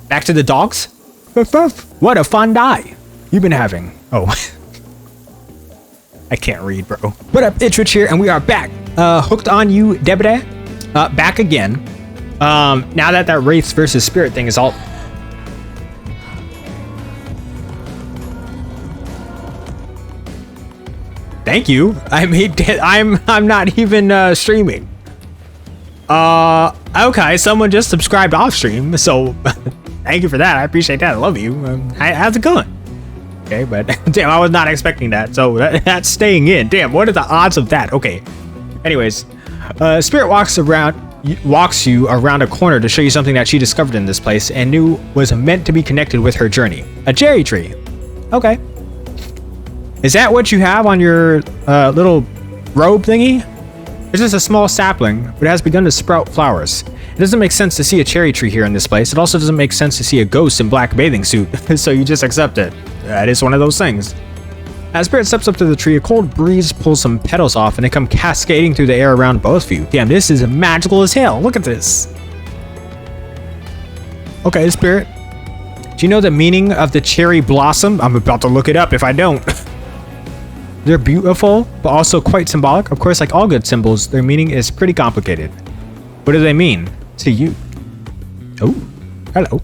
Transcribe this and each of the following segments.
Back to the dogs? What a fun day you've been having. Oh. I can't read, bro. What up, it's Rich here, and we are back. Hooked on you, Debra. Back again. Now that Wraiths versus Spirit thing is all... Thank you. I mean, I'm not even streaming. Okay, someone just subscribed off stream, so thank you for that. I appreciate that. I love you. How's it going? Okay, but damn, I was not expecting that. So that's staying in. Damn, what are the odds of that? Okay. Anyways, Spirit walks you around a corner to show you something that she discovered in this place and knew was meant to be connected with her journey. A cherry tree. Okay. Is that what you have on your little robe thingy? It's just a small sapling, but it has begun to sprout flowers. It doesn't make sense to see a cherry tree here in this place. It also doesn't make sense to see a ghost in black bathing suit, so you just accept it. That is one of those things. As Spirit steps up to the tree, a cold breeze pulls some petals off and they come cascading through the air around both of you. Damn, this is magical as hell. Look at this. Okay, Spirit. Do you know the meaning of the cherry blossom? I'm about to look it up if I don't. They're beautiful, but also quite symbolic. Of course, like all good symbols, their meaning is pretty complicated. What do they mean to you? Oh, hello.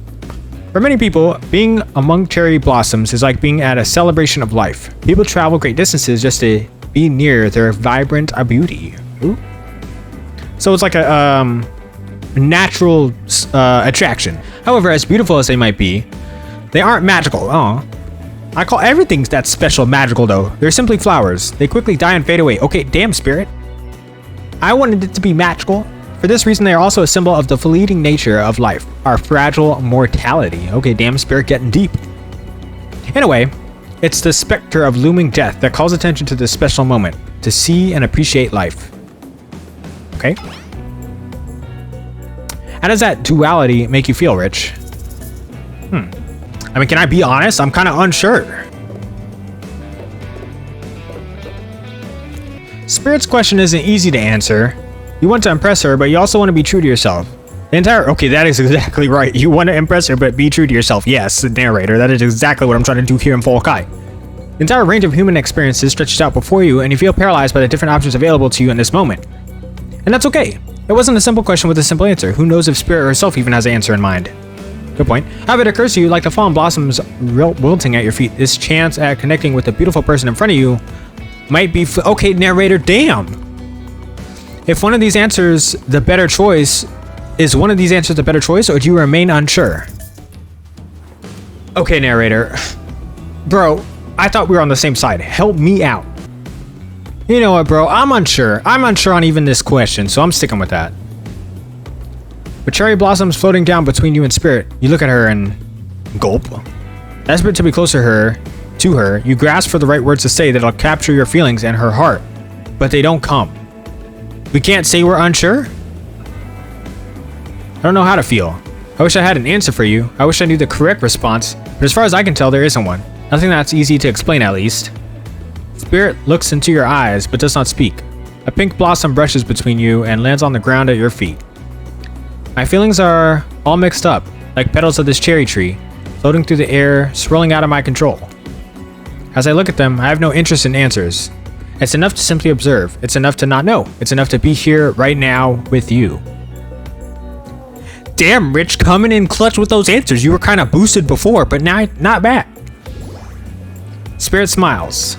For many people, being among cherry blossoms is like being at a celebration of life. People travel great distances just to be near their vibrant beauty. Ooh. So it's like a natural attraction. However, as beautiful as they might be, they aren't magical. Oh. I call everything that's special magical though. They're simply flowers. They quickly die and fade away. Okay, damn, Spirit. I wanted it to be magical. For this reason, they are also a symbol of the fleeting nature of life, our fragile mortality. Okay, damn, Spirit, getting deep. In a way, it's the specter of looming death that calls attention to this special moment, to see and appreciate life. Okay. How does that duality make you feel, Rich? I mean, can I be honest? I'm kind of unsure. Spirit's question isn't easy to answer. You want to impress her, but you also want to be true to yourself. Okay, that is exactly right. You want to impress her, but be true to yourself. Yes, the narrator. That is exactly what I'm trying to do here in Full Kai. The entire range of human experiences stretches out before you, and you feel paralyzed by the different options available to you in this moment. And that's okay. It wasn't a simple question with a simple answer. Who knows if Spirit herself even has an answer in mind? Good point. However, it occurs to you, like the fallen blossoms wilting at your feet, this chance at connecting with the beautiful person in front of you might be... Okay, narrator, damn! If one of these answers the better choice, is one of these answers the better choice, or do you remain unsure? Okay, narrator. Bro, I thought we were on the same side. Help me out. You know what, bro? I'm unsure. I'm unsure on even this question, so I'm sticking with that. With cherry blossoms floating down between you and Spirit, you look at her and gulp. Desperate to be closer to her, you grasp for the right words to say that'll capture your feelings and her heart, but they don't come. We can't say we're unsure? I don't know how to feel. I wish I had an answer for you. I wish I knew the correct response, but as far as I can tell, there isn't one. Nothing that's easy to explain, at least. Spirit looks into your eyes, but does not speak. A pink blossom brushes between you and lands on the ground at your feet. My feelings are all mixed up, like petals of this cherry tree, floating through the air, swirling out of my control. As I look at them, I have no interest in answers. It's enough to simply observe. It's enough to not know. It's enough to be here right now with you. Damn, Rich, coming in clutch with those answers. You were kind of boosted before, but now not bad. Spirit smiles.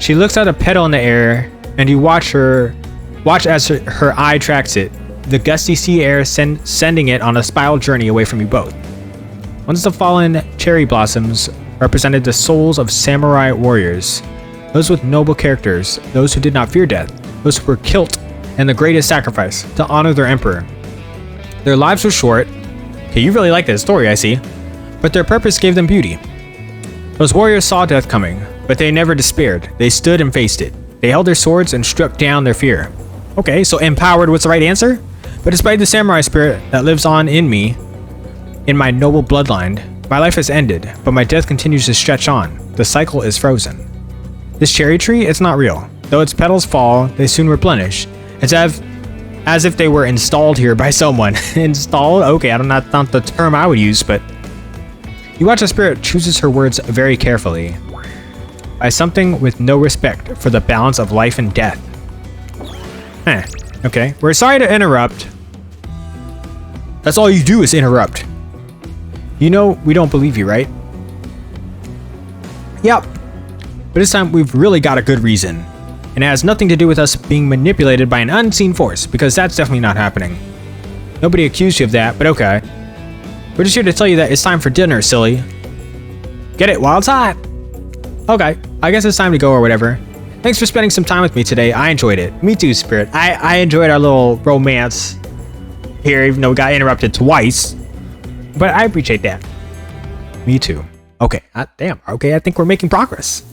She looks at a petal in the air, and you watch as her eye tracks it. The gusty sea air sending it on a spiral journey away from you both. Once the fallen cherry blossoms represented the souls of samurai warriors, those with noble characters, those who did not fear death, those who were killed in the greatest sacrifice to honor their emperor. Their lives were short. Okay, you really like this story, I see. But their purpose gave them beauty. Those warriors saw death coming, but they never despaired. They stood and faced it. They held their swords and struck down their fear. Okay, so empowered was the right answer? But despite the samurai spirit that lives on in me, in my noble bloodline, my life has ended, but my death continues to stretch on. The cycle is frozen. This cherry tree, it's not real. Though its petals fall, they soon replenish. It's as As if they were installed here by someone. Installed? Okay, I don't know, not the term I would use, but... You watch a spirit chooses her words very carefully. By something with no respect for the balance of life and death. Huh. Okay. We're sorry to interrupt. That's all you do is interrupt. You know we don't believe you, right? Yep. But this time we've really got a good reason. And it has nothing to do with us being manipulated by an unseen force, because that's definitely not happening. Nobody accused you of that, but okay. We're just here to tell you that it's time for dinner, silly. Get it while it's hot. Okay, I guess it's time to go or whatever. Thanks for spending some time with me today. I enjoyed it. Me too, Spirit. I enjoyed our little romance here, even though we got interrupted twice. But I appreciate that. Me too. Okay, damn. Okay, I think we're making progress.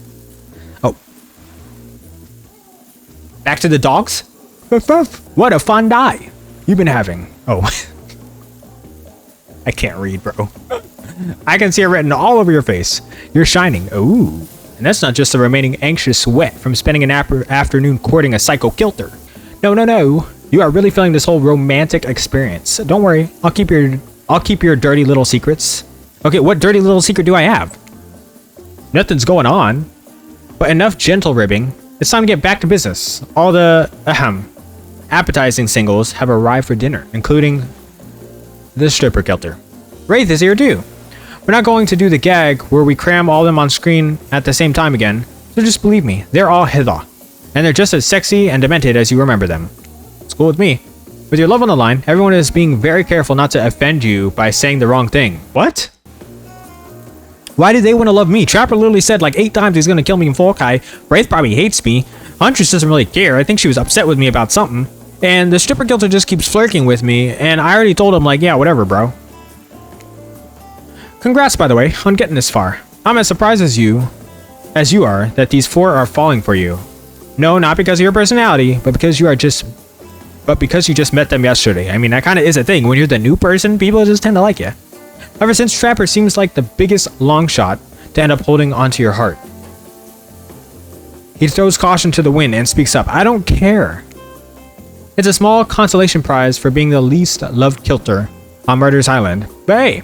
Oh. Back to the dogs? What a fun day you've been having. Oh. I can't read, bro. I can see it written all over your face. You're shining. Ooh. And that's not just the remaining anxious sweat from spending an afternoon courting a psycho kilter. No, no, no. You are really feeling this whole romantic experience. Don't worry. I'll keep your dirty little secrets. Okay, what dirty little secret do I have? Nothing's going on. But enough gentle ribbing. It's time to get back to business. All the appetizing singles have arrived for dinner, including the stripper kilter. Wraith is here too. We're not going to do the gag where we cram all of them on screen at the same time again, so just believe me, they're all hither. And they're just as sexy and demented as you remember them. It's cool with me. With your love on the line, everyone is being very careful not to offend you by saying the wrong thing. What? Why did they want to love me? Trapper literally said like 8 times he's going to kill me in Forkai. Wraith probably hates me. Huntress doesn't really care. I think she was upset with me about something. And the stripper kilter just keeps flirting with me, and I already told him like, yeah, whatever, bro. Congrats, by the way, on getting this far. I'm as surprised as you are that these 4 are falling for you. No, not because of your personality, but because you just met them yesterday. I mean, that kind of is a thing. When you're the new person, people just tend to like you. Ever since Trapper seems like the biggest long shot to end up holding onto your heart. He throws caution to the wind and speaks up. I don't care. It's a small consolation prize for being the least loved kilter on Murder's Island. But hey,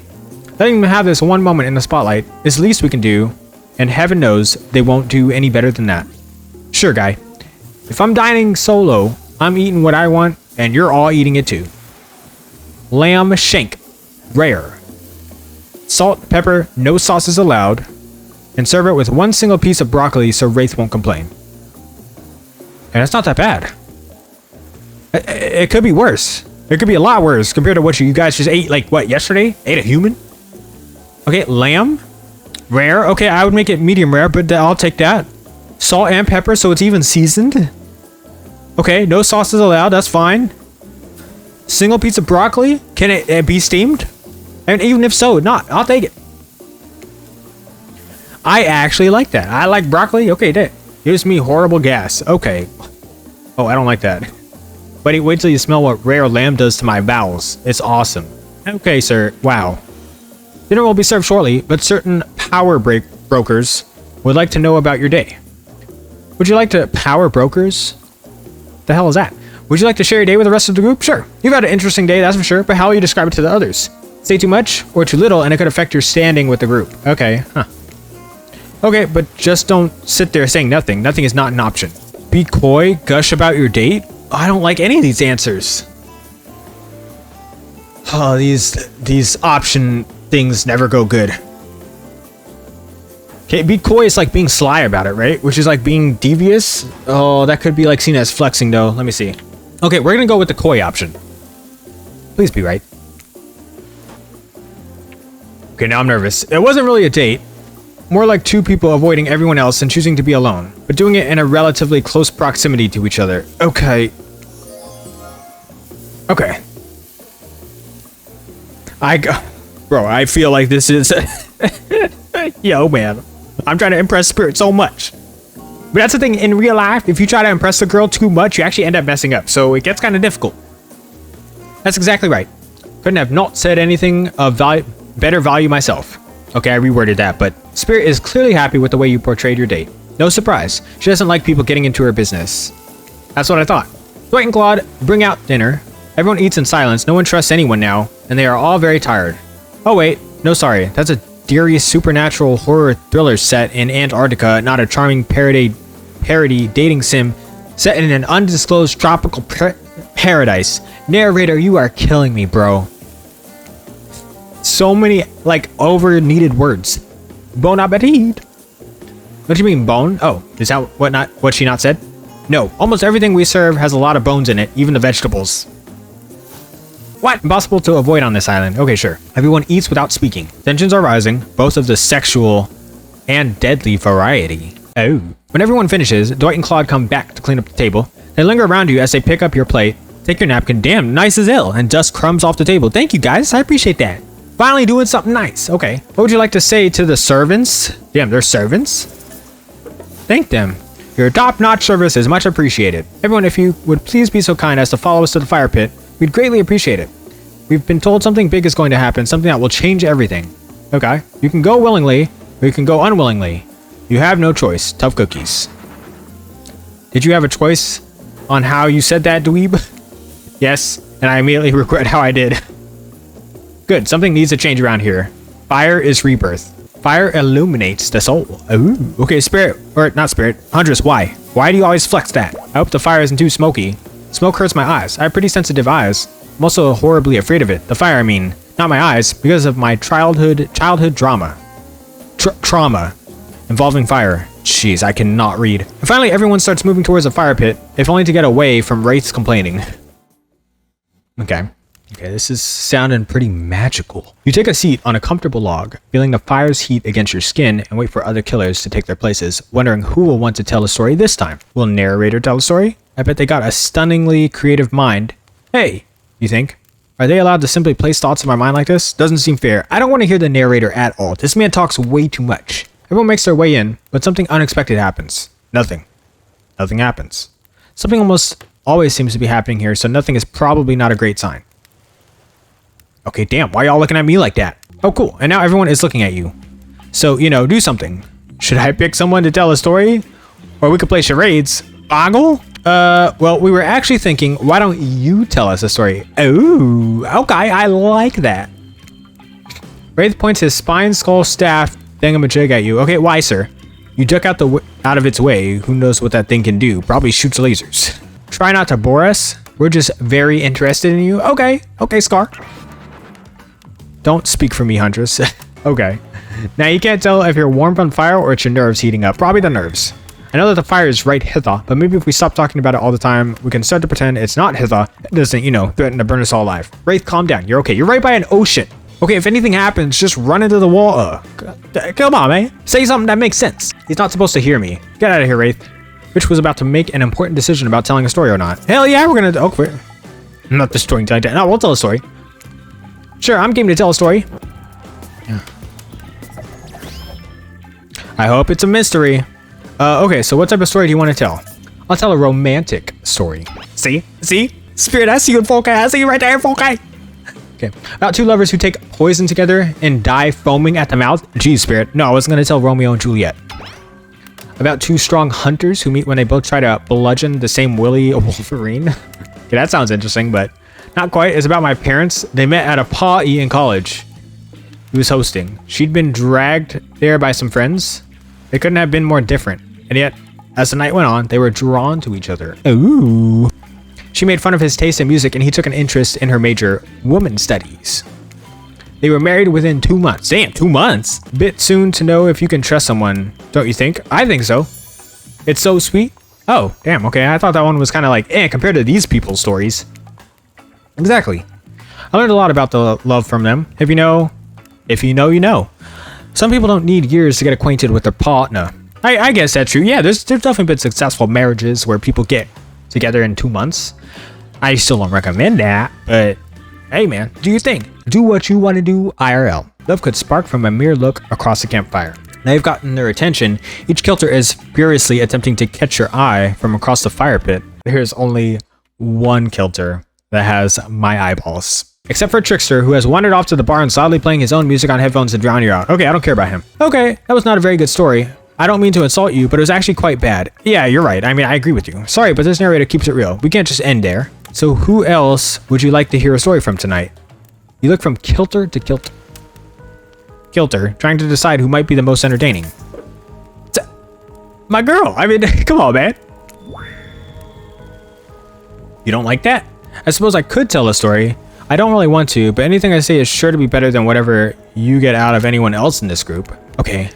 letting them have this one moment in the spotlight is the least we can do, and heaven knows they won't do any better than that. Sure, guy. If I'm dining solo, I'm eating what I want, and you're all eating it too. Lamb shank. Rare. Salt, pepper, no sauces allowed, and serve it with one single piece of broccoli so Wraith won't complain. And it's not that bad. It could be worse. It could be a lot worse compared to what you guys just ate, like, what, yesterday? Ate a human? Okay, lamb. Rare. Okay, I would make it medium rare, but I'll take that. Salt and pepper, so it's even seasoned. Okay, no sauces allowed. That's fine. Single piece of broccoli. Can it be steamed? And even if so, I'll take it. I actually like that. I like broccoli. Okay, that gives me horrible gas. Okay. Oh, I don't like that. But wait till you smell what rare lamb does to my bowels. It's awesome. Okay, sir. Wow. Dinner will be served shortly, but certain power brokers would like to know about your day. Would you like to power brokers? The hell is that? Would you like to share your day with the rest of the group? Sure. You've had an interesting day, that's for sure, but how will you describe it to the others? Say too much or too little, and it could affect your standing with the group. Okay, huh. Okay, but just don't sit there saying nothing. Nothing is not an option. Be coy, gush about your date? I don't like any of these answers. Oh, these option things never go good. Okay, be coy is like being sly about it, right? Which is like being devious. Oh, that could be like seen as flexing though. Let me see. Okay, we're gonna go with the coy option. Please be right. Okay, now I'm nervous. It wasn't really a date. More like 2 people avoiding everyone else and choosing to be alone, but doing it in a relatively close proximity to each other. Okay. Okay. Bro, I feel like this is... Yo, man. I'm trying to impress Spirit so much. But that's the thing, in real life, if you try to impress the girl too much, you actually end up messing up. So it gets kind of difficult. That's exactly right. Couldn't have not said anything of better value myself. Okay, I reworded that, but Spirit is clearly happy with the way you portrayed your date. No surprise. She doesn't like people getting into her business. That's what I thought. Dwight and Claud bring out dinner. Everyone eats in silence. No one trusts anyone now, and they are all very tired. Oh wait, no sorry. That's a dreary supernatural horror thriller set in Antarctica, not a charming parody dating sim set in an undisclosed tropical paradise. Narrator, you are killing me, bro. So many, like, over-needed words. Bon appetit. What do you mean, bone? Oh, is that what she not said? No, almost everything we serve has a lot of bones in it, even the vegetables. What? Impossible to avoid on this island. Okay, sure. Everyone eats without speaking. Tensions are rising, both of the sexual and deadly variety. Oh. When everyone finishes, Dwight and Claud come back to clean up the table. They linger around you as they pick up your plate, take your napkin, damn, nice as hell, and dust crumbs off the table. Thank you, guys. I appreciate that. Finally doing something nice. Okay. What would you like to say to the servants? Damn, they're servants? Thank them. Your top-notch service is much appreciated. Everyone, if you would please be so kind as to follow us to the fire pit, we'd greatly appreciate it. We've been told something big is going to happen, something that will change everything. Okay. You can go willingly, or you can go unwillingly. You have no choice. Tough cookies. Did you have a choice on how you said that, dweeb? Yes, and I immediately regret how I did. Good, something needs to change around here. Fire is rebirth. Fire illuminates the soul. Ooh. Okay, spirit, or not spirit, Huntress, why? Why do you always flex that? I hope the fire isn't too smoky. Smoke hurts my eyes. I have pretty sensitive eyes. I'm also horribly afraid of it. The fire, I mean. Not my eyes, because of my childhood drama. Trauma. Involving fire. Jeez, I cannot read. And finally, everyone starts moving towards the fire pit, if only to get away from Wraith's complaining. Okay. Okay, this is sounding pretty magical. You take a seat on a comfortable log, feeling the fire's heat against your skin, and wait for other killers to take their places, wondering who will want to tell a story this time. Will narrator tell a story? I bet they got a stunningly creative mind. Hey, you think? Are they allowed to simply place thoughts in my mind like this? Doesn't seem fair. I don't want to hear the narrator at all. This man talks way too much. Everyone makes their way in, but something unexpected happens. Nothing. Nothing happens. Something almost always seems to be happening here, so nothing is probably not a great sign. Okay, damn, why y'all looking at me like that? Oh, cool, and now everyone is looking at you. So, you know, do something. Should I pick someone to tell a story? Or we could play charades. Boggle? Well, we were actually thinking, why don't you tell us a story? Ooh, okay, I like that. Wraith points his spine skull staff thingamajig at you. Okay, why, sir? You duck out of its way. Who knows what that thing can do? Probably shoots lasers. Try not to bore us. We're just very interested in you. Okay, okay, Scar. Don't speak for me, Huntress. Okay. Now, you can't tell if you're warm from fire or it's your nerves heating up. Probably the nerves. I know that the fire is right hither, but maybe if we stop talking about it all the time, we can start to pretend it's not hither. It doesn't, you know, threaten to burn us all alive. Wraith, calm down. You're okay. You're right by an ocean. Okay, if anything happens, just run into the water. Come on, man. Say something that makes sense. He's not supposed to hear me. Get out of here, Wraith. Rich was about to make an important decision about telling a story or not. Hell yeah, we're gonna... Oh, wait. Not the story. No, we'll tell a story. Sure, I'm game to tell a story. Yeah. I hope it's a mystery. Okay, so what type of story do you want to tell? I'll tell a romantic story. See? See? Spirit, I see you in 4K. I see you right there in 4K. Okay. About two lovers who take poison together and die foaming at the mouth. Geez, Spirit. No, I wasn't going to tell Romeo and Juliet. About two strong hunters who meet when they both try to bludgeon the same Willy Wolverine. Okay, that sounds interesting, but not quite. It's about my parents. They met at a party in college. He was hosting. She'd been dragged there by some friends. They couldn't have been more different. And yet, as the night went on, they were drawn to each other. Ooh. She made fun of his taste in music, and he took an interest in her major, woman studies. They were married within 2 months. Damn, 2 months? Bit soon to know if you can trust someone, don't you think? I think so. It's so sweet. Oh, damn, okay. I thought that one was kind of like, compared to these people's stories. Exactly. I learned a lot about the love from them. If you know, you know. Some people don't need years to get acquainted with their partner. I guess that's true. Yeah, there's definitely been successful marriages where people get together in 2 months. I still don't recommend that, but hey man, do your thing. Do what you want to do IRL. Love could spark from a mere look across the campfire. Now you've gotten their attention. Each kilter is furiously attempting to catch your eye from across the fire pit. There's only one kilter that has my eyeballs. Except for Trickster, who has wandered off to the bar and sadly playing his own music on headphones to drown you out. Okay, I don't care about him. Okay, that was not a very good story. I don't mean to insult you, but it was actually quite bad. Yeah, you're right. I mean, I agree with you. Sorry, but this narrator keeps it real. We can't just end there. So who else would you like to hear a story from tonight? You look from kilter to kilter. Kilter, trying to decide who might be the most entertaining. My girl. I mean, come on, man. You don't like that? I suppose I could tell a story. I don't really want to, but anything I say is sure to be better than whatever you get out of anyone else in this group. Okay.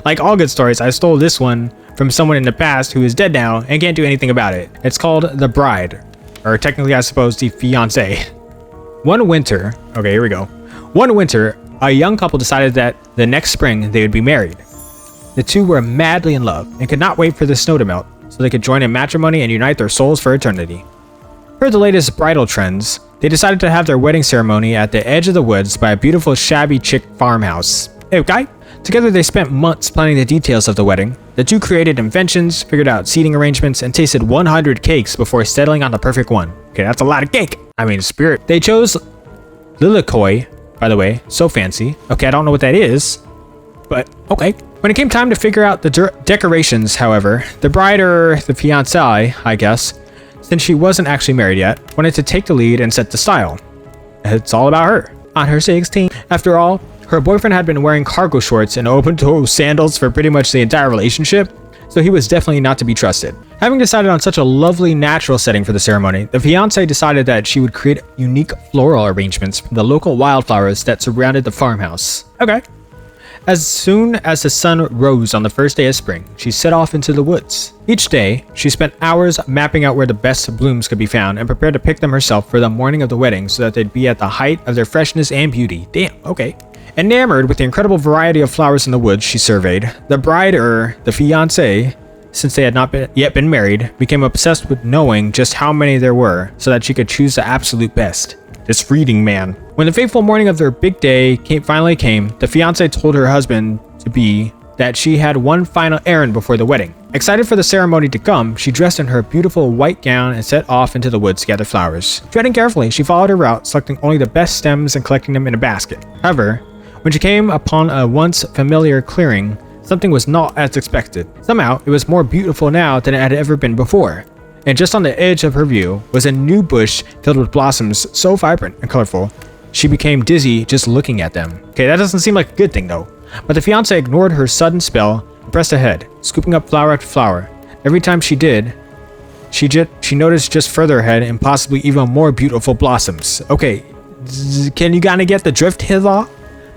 Like all good stories, I stole this one from someone in the past who is dead now and can't do anything about it. It's called The Bride, or technically I suppose the fiancé. One winter, okay, here we go. One winter, a young couple decided that the next spring they would be married. The two were madly in love and could not wait for the snow to melt so they could join in matrimony and unite their souls for eternity. Per the latest bridal trends, they decided to have their wedding ceremony at the edge of the woods by a beautiful shabby chick farmhouse. Okay? Together they spent months planning the details of the wedding. The two created inventions, figured out seating arrangements, and tasted 100 cakes before settling on the perfect one. Okay, that's a lot of cake. I mean, spirit. They chose Lilikoi, by the way, so fancy. Okay, I don't know what that is, but okay. When it came time to figure out the decorations, however, the bride, or the fiancé, I guess, since she wasn't actually married yet, wanted to take the lead and set the style. It's all about her. On her 16th, after all, her boyfriend had been wearing cargo shorts and open-toe sandals for pretty much the entire relationship, so he was definitely not to be trusted. Having decided on such a lovely natural setting for the ceremony, the fiancé decided that she would create unique floral arrangements from the local wildflowers that surrounded the farmhouse. Okay. As soon as the sun rose on the first day of spring, she set off into the woods. Each day, she spent hours mapping out where the best blooms could be found and prepared to pick them herself for the morning of the wedding so that they'd be at the height of their freshness and beauty. Damn, okay. Enamored with the incredible variety of flowers in the woods she surveyed, the bride, or the fiancé, since they had not yet been married, became obsessed with knowing just how many there were so that she could choose the absolute best. This reading man. When the fateful morning of their big day finally came, the fiancé told her husband-to-be that she had one final errand before the wedding. Excited for the ceremony to come, she dressed in her beautiful white gown and set off into the woods to gather flowers. Treading carefully, she followed her route, selecting only the best stems and collecting them in a basket. However, when she came upon a once familiar clearing, something was not as expected. Somehow, it was more beautiful now than it had ever been before. And just on the edge of her view was a new bush filled with blossoms so vibrant and colorful, she became dizzy just looking at them. Okay, that doesn't seem like a good thing though. But the fiancé ignored her sudden spell and pressed ahead, scooping up flower after flower. Every time she did, she noticed just further ahead and possibly even more beautiful blossoms. Okay, can you kinda get the drift here?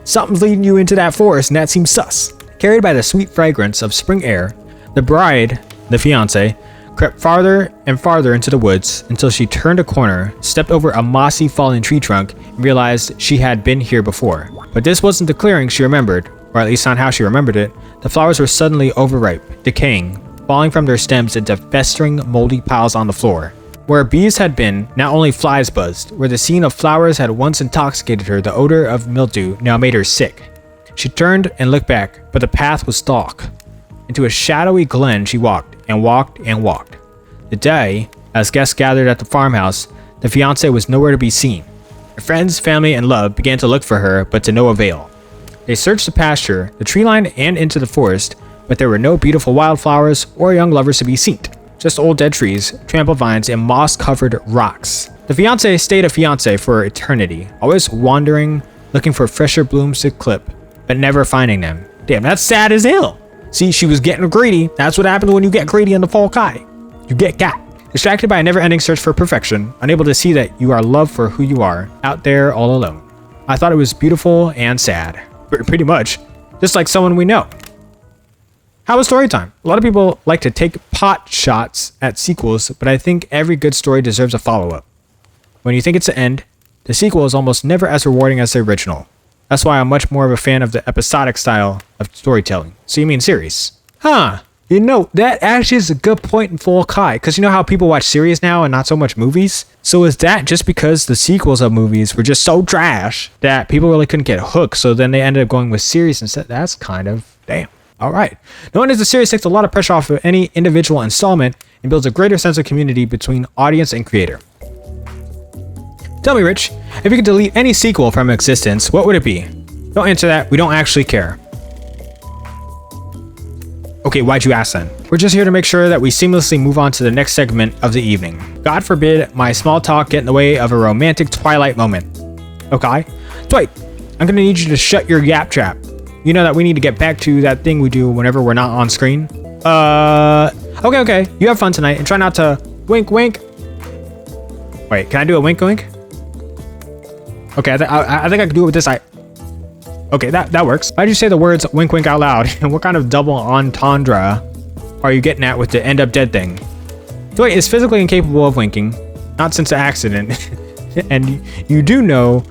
Something's leading you into that forest and that seems sus. Carried by the sweet fragrance of spring air, the bride, the fiancé, crept farther and farther into the woods until she turned a corner, stepped over a mossy fallen tree trunk, and realized she had been here before. But this wasn't the clearing she remembered, or at least not how she remembered it. The flowers were suddenly overripe, decaying, falling from their stems into festering, moldy piles on the floor. Where bees had been, now only flies buzzed. Where the scene of flowers had once intoxicated her, the odor of mildew now made her sick. She turned and looked back, but the path was dark. Into a shadowy glen she walked, and walked, and walked. The day, as guests gathered at the farmhouse, the fiancé was nowhere to be seen. Her friends, family, and love began to look for her, but to no avail. They searched the pasture, the tree line, and into the forest, but there were no beautiful wildflowers or young lovers to be seen. Just old dead trees, trampled vines, and moss-covered rocks. The fiancé stayed a fiancé for eternity, always wandering, looking for fresher blooms to clip, but never finding them. Damn, that's sad as hell. See, she was getting greedy. That's what happens when you get greedy in the fall kai. You get got. Distracted by a never-ending search for perfection, unable to see that you are loved for who you are, out there all alone. I thought it was beautiful and sad. Pretty much. Just like someone we know. How was story time? A lot of people like to take pot shots at sequels, but I think every good story deserves a follow-up. When you think it's the end, the sequel is almost never as rewarding as the original. That's why I'm much more of a fan of the episodic style of storytelling. So you mean series? Huh. You know, that actually is a good point in Full Kai, because you know how people watch series now and not so much movies? So is that just because the sequels of movies were just so trash that people really couldn't get hooked, so then they ended up going with series instead? That's kind of damn. Alright. Knowing as the series takes a lot of pressure off of any individual installment and builds a greater sense of community between audience and creator. Tell me, Rich, if you could delete any sequel from existence, what would it be? Don't answer that, we don't actually care. Okay, why'd you ask then? We're just here to make sure that we seamlessly move on to the next segment of the evening. God forbid my small talk get in the way of a romantic twilight moment. Okay? Dwight, I'm gonna need you to shut your yap trap. You know that we need to get back to that thing we do whenever we're not on screen. Okay. You have fun tonight and try not to wink. Wait, can I do a wink? Okay, I think I can do it with this eye. Okay, that works. Why'd you say the words wink out loud? And what kind of double entendre are you getting at with the end up dead thing? Dwight is physically incapable of winking, not since the accident. And you do know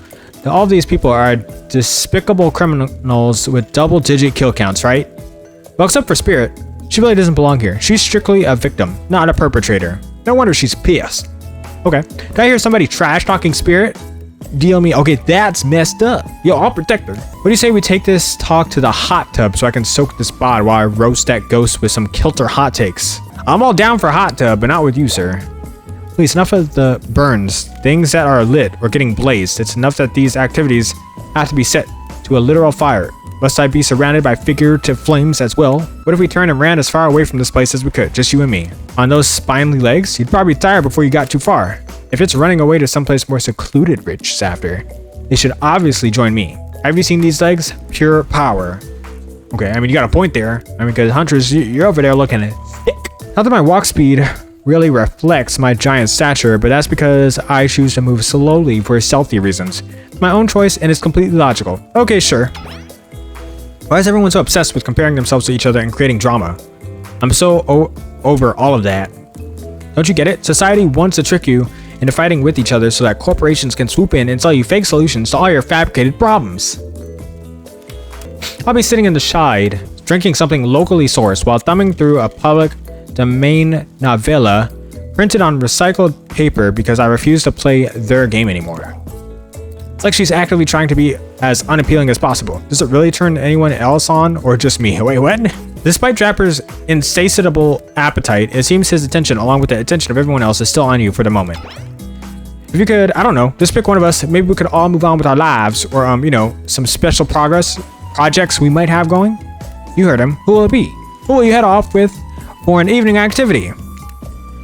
that all of these people are despicable criminals with double-digit kill counts, right? Well, except for Spirit, she really doesn't belong here. She's strictly a victim, not a perpetrator. No wonder she's pissed. Okay, did I hear somebody trash-talking Spirit? Deal me. Okay, that's messed up. Yo, I'll protect her. What do you say we take this talk to the hot tub so I can soak this bod while I roast that ghost with some kilter hot takes? I'm all down for hot tub, but not with you, sir. Please, enough of the burns. Things that are lit or getting blazed. It's enough that these activities have to be set to a literal fire. Must I be surrounded by figurative flames as well? What if we turned and ran as far away from this place as we could, just you and me? On those spindly legs, you'd probably be tired before you got too far. If it's running away to someplace more secluded, Rich after, they should obviously join me. Have you seen these legs? Pure power. Okay, I mean, you got a point there. I mean, because Hunters, you're over there looking thick. Not that my walk speed really reflects my giant stature, but that's because I choose to move slowly for stealthy reasons. It's my own choice, and it's completely logical. Okay, sure. Why is everyone so obsessed with comparing themselves to each other and creating drama? I'm so over all of that. Don't you get it? Society wants to trick you into fighting with each other so that corporations can swoop in and sell you fake solutions to all your fabricated problems. I'll be sitting in the shade, drinking something locally sourced while thumbing through a public domain novella printed on recycled paper because I refuse to play their game anymore. It's like she's actively trying to be as unappealing as possible. Does it really turn anyone else on or just me? Wait, what? Despite Trapper's insatiable appetite, it seems his attention, along with the attention of everyone else, is still on you for the moment. If you could, I don't know, just pick one of us, maybe we could all move on with our lives, or, you know, some special projects we might have going. You heard him. Who will it be? Who will you head off with for an evening activity?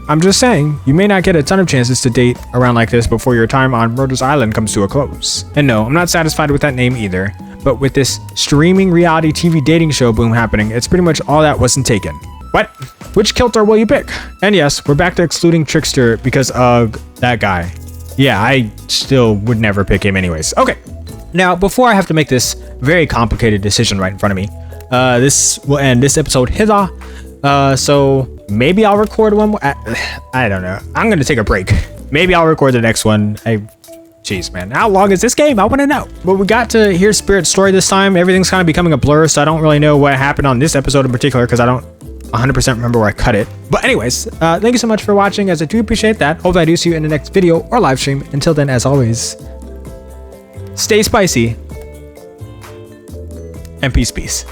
I'm just saying, you may not get a ton of chances to date around like this before your time on Murder's Island comes to a close. And no, I'm not satisfied with that name either. But with this streaming reality TV dating show boom happening, it's pretty much all that wasn't taken. What? Which kilter will you pick? And yes, we're back to excluding Trickster because of that guy. Yeah, I still would never pick him anyways. Okay. Now, before I have to make this very complicated decision right in front of me, this will end this episode hither. So maybe I'll record one more. I don't know. I'm going to take a break. Maybe I'll record the next one. Jeez, man. How long is this game? I want to know. But we got to hear Spirit's story this time. Everything's kind of becoming a blur, so I don't really know what happened on this episode in particular because I don't 100% remember where I cut it. But anyways, thank you so much for watching, as I do appreciate that. Hope I do see you in the next video or live stream. Until then, as always, stay spicy and peace.